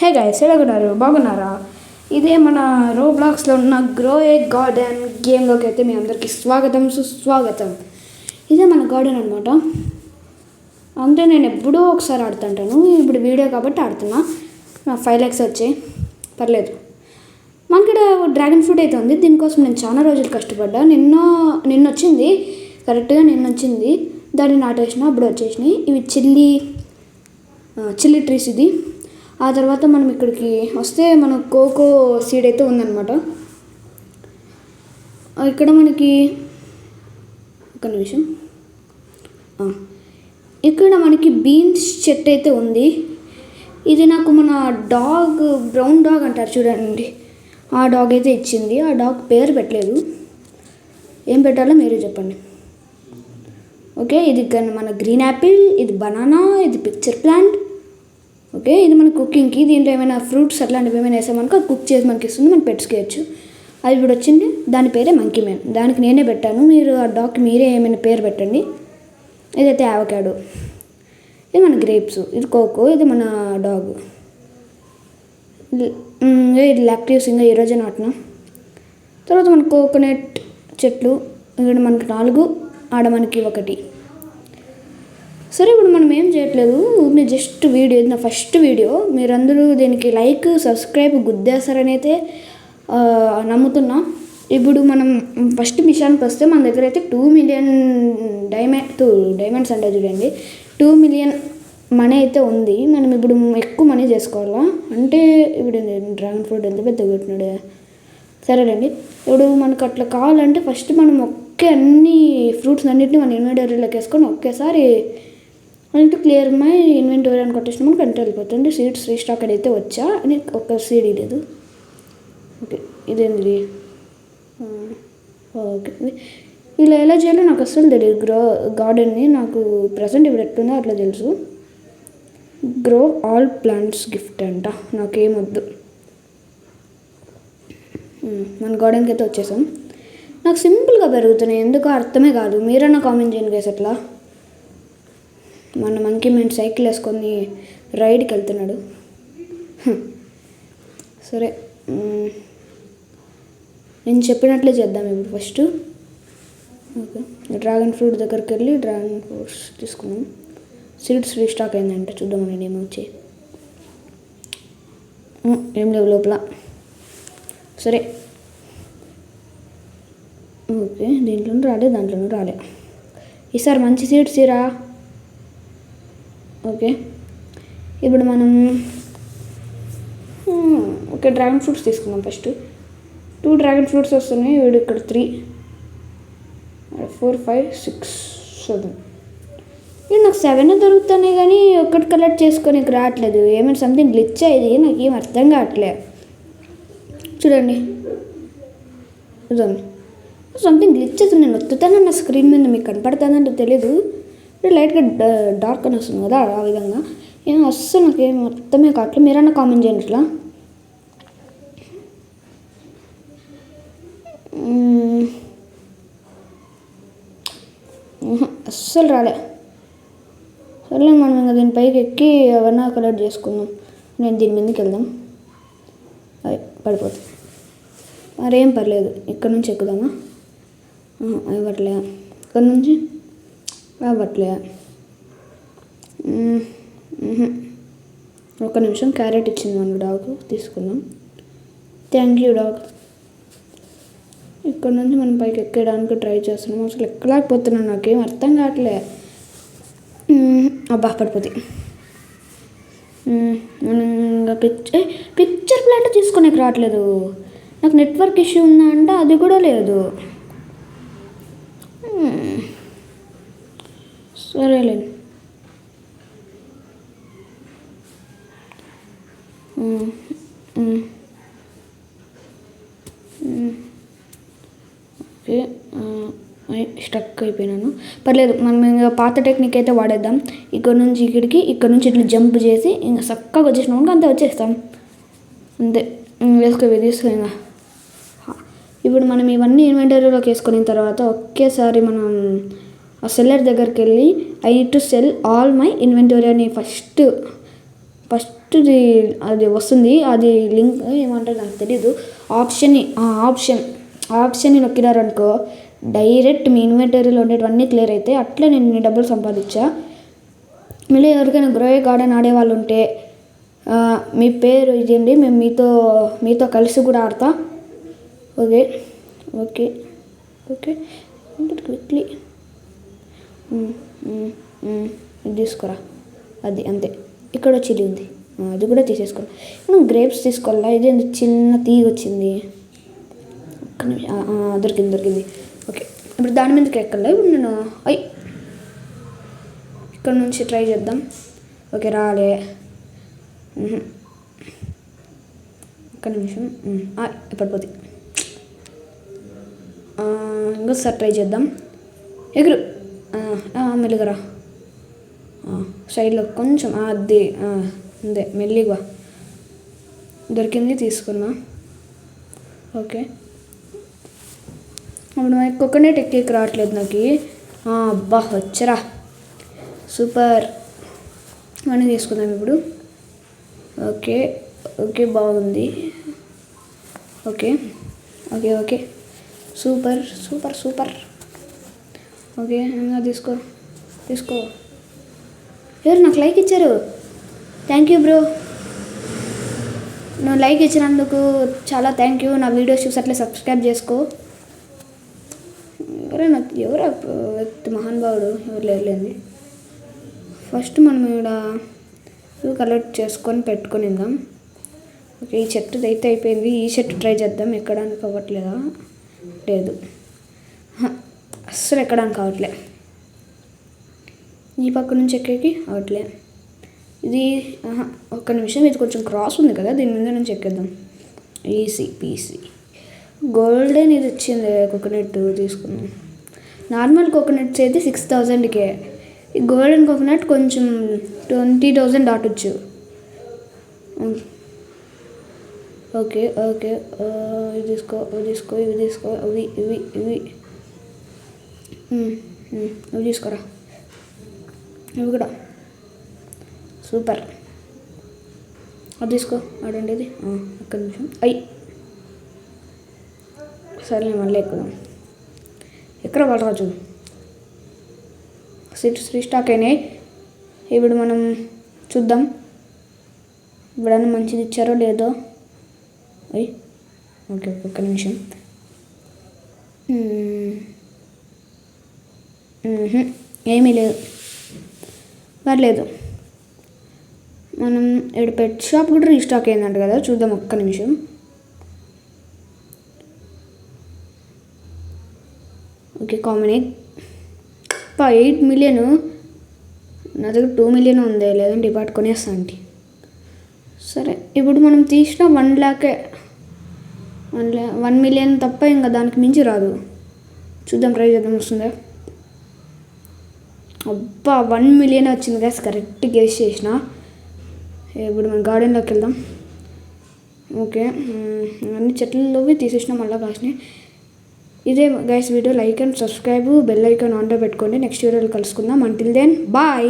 Hey guys ఎలా ఉన్నారు బాగున్నారా? ఇదే మన రోబ్లాక్స్లో ఉన్న గ్రో ఏ గార్డెన్ గేమ్లోకి అయితే మీ అందరికీ స్వాగతం సుస్వాగతం. ఇదే మన గార్డెన్ అనమాట. అంటే నేను ఎప్పుడూ ఒకసారి ఆడుతుంటాను, ఇప్పుడు వీడియో కాబట్టి ఆడుతున్నా. 5 lakhs వచ్చాయి, పర్లేదు. మనకి డ్రాగన్ ఫ్రూట్ అయితే ఉంది. దీనికోసం నేను చాలా రోజులు కష్టపడ్డా. నిన్న వచ్చింది, కరెక్ట్గా నిన్న వచ్చింది. దాన్ని నాటేసిన, అప్పుడు వచ్చేసినాయి. ఇవి చిల్లీ ట్రీస్. ఇది ఆ తర్వాత మనం ఇక్కడికి వస్తే మన కోకో సీడ్ అయితే ఉందన్నమాట. ఇక్కడ మనకి ఒక నిమిషం, ఇక్కడ మనకి బీన్స్ చెట్టు అయితే ఉంది. ఇది నాకు మన బ్రౌన్ డాగ్ అంటారు చూడండి, ఆ డాగ్ అయితే ఇచ్చింది. ఆ డాగ్ పేరు పెట్టలేదు, ఏం పెట్టాలో మీరే చెప్పండి. ఓకే, ఇది మన గ్రీన్ యాపిల్, ఇది బనానా, ఇది పిక్చర్ ప్లాంట్. ఓకే, ఇది మన కుకింగ్కి. దీంట్లో ఏమైనా ఫ్రూట్స్ అట్లాంటివి ఏమైనా వేసామనుకో అది కుక్ చేసి మనకి ఇస్తుంది, మనం పెట్టుకోవచ్చు. అది ఇప్పుడు వచ్చింది, దాని పేరే మంకీ మ్యాన్. దానికి నేనే పెట్టాను, మీరు ఆ డాగ్కి మీరే ఏమైనా పేరు పెట్టండి. ఇదైతే అవకాడో, ఇది మన గ్రేప్స్, ఇది కోకో, ఇది మన డాగ్. ఇది లాక్టివ్స్, ఇంకా ఈరోజే నాటిన. తర్వాత మన కోకోనట్ చెట్లు, ఇక్కడ మనకి 4, ఆడ మనకి 1. సరే, ఇప్పుడు మనం ఏం చేయట్లేదు, మీరు జస్ట్ వీడియో, ఇది నా ఫస్ట్ వీడియో. మీరందరూ దీనికి లైక్ సబ్స్క్రైబ్ గుద్దేస్తారని అయితే నమ్ముతున్నా. ఇప్పుడు మనం ఫస్ట్ మిషన్కి వస్తే మన దగ్గర అయితే 2 million డైమండ్స్ అంటే చూడండి, 2 million మనీ అయితే ఉంది. మనం ఇప్పుడు ఎక్కువ మనీ చేసుకోవాలా అంటే, ఇప్పుడు డ్రాగన్ ఫ్రూట్ ఎంత పెద్దగా పెట్టినాడు. సరేనండి, ఇప్పుడు మనకు అట్లా కావాలంటే ఫస్ట్ మనం అన్ని ఫ్రూట్స్ అన్నింటినీ మన ఇన్వెంటరీలోకి వేసుకొని ఒకేసారి అంటే క్లియర్ మై ఇన్వెంటరీ అని కొట్టేసిన మనకు వెంట వెళ్ళిపోతుంది. సీడ్స్ రీస్టాక్ అయితే వచ్చా అని ఒక సీడ్ లేదు. ఓకే, ఇదేంది? ఓకే, ఇలా ఎలా చేయాలో నాకు అస్సలు తెలియదు. గార్డెన్ని నాకు ప్రజెంట్ ఇప్పుడు ఎట్లుందో అట్లా తెలుసు. గ్రో ఆల్ ప్లాంట్స్ గిఫ్ట్ అంట, నాకేమొద్దు. మన గార్డెన్కి అయితే వచ్చేసాం. నాకు సింపుల్గా పెరుగుతున్నాయి, ఎందుకో అర్థమే కాదు. మీరన్నా కామెంట్ చేయండి గైస్. అట్లా మన మంకీ మ్యాన్ సైకిల్ వేసుకొని రైడ్కి వెళ్తున్నాడు. సరే, నేను చెప్పినట్లే చేద్దాం ఇప్పుడు. ఫస్ట్ ఓకే, డ్రాగన్ ఫ్రూట్ దగ్గరికి వెళ్ళి డ్రాగన్ ఫ్రూట్స్ తీసుకున్నాం. సీడ్స్ రీస్టాక్ అయిందంటే చూద్దాం నేను ఏమో వచ్చాయి. ఏం లేవు లోపల. సరే, ఓకే, దీంట్లోనూ రాలే, దాంట్లోనూ రాలే. ఈసారి మంచి సీడ్స్ ఇరా. ఓకే, ఇప్పుడు మనం ఓకే డ్రాగన్ ఫ్రూట్స్ తీసుకున్నాం. ఫస్ట్ 2 డ్రాగన్ ఫ్రూట్స్ వస్తున్నాయి. వీడు ఇక్కడ 3, 4, 5, 6, 7. ఇది నాకు 7 దొరుకుతున్నాయి, కానీ ఒక్కటి కలెక్ట్ చేసుకొని రావట్లేదు. ఏమైనా సంథింగ్ గ్లిచ్ అయ్యేది, నాకు ఏం అర్థం కావట్లే. చూడండి, సంథింగ్ గ్లిచ్ అవుతుంది. నేను వత్తుతాను నా స్క్రీన్ మీద, మీకు కనపడుతుందంటే తెలీదు. లైట్గా డార్క్ అని వస్తుంది కదా, ఆ విధంగా. ఏమో అస్సలు నాకు ఏం అర్థమే కావట్లేదు. మీరన్నా కామెంట్ చేయండి. ఇట్లా అస్సలు రాలే. సరే, మనం ఇంకా దీని పైకి ఎక్కి ఎవరన్నా కలెక్ట్ చేసుకుందాం. నేను దీని మీదకి వెళ్దాం. అది పడిపోతుంది, మరేం పర్లేదు. ఇక్కడ నుంచి ఎక్కుదామా? అవ్వట్లే. ఇక్కడ నుంచి అవ్వట్లే. ఒక నిమిషం, క్యారెట్ ఇచ్చింది మన డాగ్, తీసుకుందాం. Thank you dog. ఇక్కడ నుంచి మనం పైకి ఎక్కడానికి ట్రై చేస్తున్నాం. అసలు ఎక్కలేకపోతున్నాను, నాకేం అర్థం కావట్లే. అబ్బా, పడిపోతుంది. మనం ఇంకా పిక్చర్ ప్లాంట్ తీసుకునేకి రావట్లేదు. నాకు నెట్వర్క్ ఇష్యూ ఉందా అంటే అది కూడా లేదు. సరేలేదు. ఓకే, స్టక్ అయిపోయినాను. పర్లేదు, మనం ఇంకా పాత టెక్నిక్ అయితే వాడేద్దాం. ఇక్కడ నుంచి ఇక్కడికి, ఇక్కడ నుంచి ఇట్లా జంప్ చేసి ఇంకా చక్కగా వచ్చేసినాం, అంతే వచ్చేస్తాం. అంతే, తీసుకొని ఇంకా ఇప్పుడు మనం ఇవన్నీ ఇన్వెంటరీలోకి వేసుకున్న తర్వాత ఒకేసారి మనం ఆ సెల్లర్ దగ్గరికి వెళ్ళి I need to cell all my inventory అని ఫస్ట్ ఫస్ట్ది అది వస్తుంది, అది లింక్ ఏమంటారు నాకు తెలీదు. ఆప్షన్ని నొక్కినారనుకో డైరెక్ట్ మీ ఇన్వెంటరీలో ఉండేటివన్నీ క్లియర్ అయితే అట్లే నేను ఇన్ని డబ్బులు సంపాదించా. మళ్ళీ ఎవరికైనా గ్రో గార్డెన్ ఆడేవాళ్ళు ఉంటే మీ పేరు ఇదేంటి, మేము మీతో కలిసి కూడా ఆడతా. ఓకే ఓకే ఓకే క్విక్లీ ఇది తీసుకురా, అది అంతే. ఇక్కడ చిల్లి ఉంది, అది కూడా తీసేసుకోండి. మనం గ్రేప్స్ తీసుకోవాలా, ఇది చిన్న తీగ వచ్చింది. దొరికింది. ఓకే ఇప్పుడు దాని మీదకి ఎక్కలే. ఇప్పుడు నేను ఇక్కడ నుంచి ట్రై చేద్దాం. ఓకే రాలే, ఒక్క నిమిషం. ఇప్పుడు పోతే ఇంకోసారి ట్రై చేద్దాం. ఎగురు మెల్లిగరా, సైడ్లో కొంచెం అది అంతే మెల్లిగా దొరికింది, తీసుకున్నా. ఓకే అప్పుడు కోకోనట్ ఎక్కేకి రావట్లేదు నాకు. అబ్బా వచ్చరా, సూపర్. మనం తీసుకుందాం ఇప్పుడు. ఓకే ఓకే బాగుంది. Okay okay okay super super super. Okay ఇంకా తీసుకో. ఎవరు నాకు లైక్ ఇచ్చారు, థ్యాంక్ యూ బ్రో. నువ్వు లైక్ ఇచ్చినందుకు చాలా థ్యాంక్ యూ. నా వీడియోస్ చూసి అట్లే సబ్స్క్రైబ్ చేసుకో. ఎవరు వ్యక్తి మహానుభావుడు, ఎవరు లేరులేండి. ఫస్ట్ మనం ఇక్కడ ఇవి కలెక్ట్ చేసుకొని పెట్టుకునిద్దాం. ఓకే ఈ చెట్టు అయితే అయిపోయింది. ఈ చెట్టు ట్రై చేద్దాం, ఎక్కడానికి అవ్వట్లేదా? లేదు, అస్సలు ఎక్కడానికి అవ్వట్లే. ఈ పక్క నుంచి ఎక్కేకి అవట్లే. ఇది ఒక్క నిమిషం, ఇది కొంచెం క్రాస్ ఉంది కదా, దీని మీద నుంచి ఎక్కేద్దాం. EC PC. గోల్డెన్ ఇది వచ్చింది కోకోనట్ తీసుకున్నాం. నార్మల్ కోకోనట్స్ అయితే 6000కే, ఈ గోల్డెన్ కోకోనట్ కొంచెం 20,000 దాటొచ్చు. ఓకే ఓకే ఇవి తీసుకో ఇవి తీసుకోరా, ఇవి కూడా సూపర్. అది తీసుకో, ఆడండి ఇది. ఒక్క నిమిషం. సరే మళ్ళీ ఎక్కుదాం. ఎక్కడ వాళ్ళరాజు సీట్స్ రీస్టాక్ అయినాయి. ఇప్పుడు మనం చూద్దాం ఇప్పుడన్నా మంచిది ఇచ్చారో లేదో. ఓకే ఒక్క నిమిషం. ఏమీ లేదు, పర్లేదు. మనం ఇక్కడ పెట్ షాప్ కూడా రీస్టాక్ అయిందంట కదా, చూద్దాం ఒక్క నిమిషం. ఓకే కామన్ 8 మిలియన్, నా దగ్గర 2 మిలియన్ ఉంది, లేదంటే ఇపాటు కొనేస్తా అంటే. సరే ఇప్పుడు మనం తీసిన 1 లాఖే, 1 మిలియన్ తప్ప ఇంకా దానికి మించి రాదు. చూద్దాం, ట్రై చేద్దాం వస్తుందా. అబ్బా 1 మిలియన్ వచ్చింది గైస్, కరెక్ట్ గెస్ చేసిన. ఇప్పుడు మనం గార్డెన్లోకి వెళ్దాం. ఓకే అన్ని చెట్లలోవి తీసేసిన, మళ్ళీ కాసినాయి. ఇదే guys video. Like and subscribe, bell icon ఆన్లో పెట్టుకోండి. నెక్స్ట్ వీడియోలో కలుసుకుందాం. Until then bye.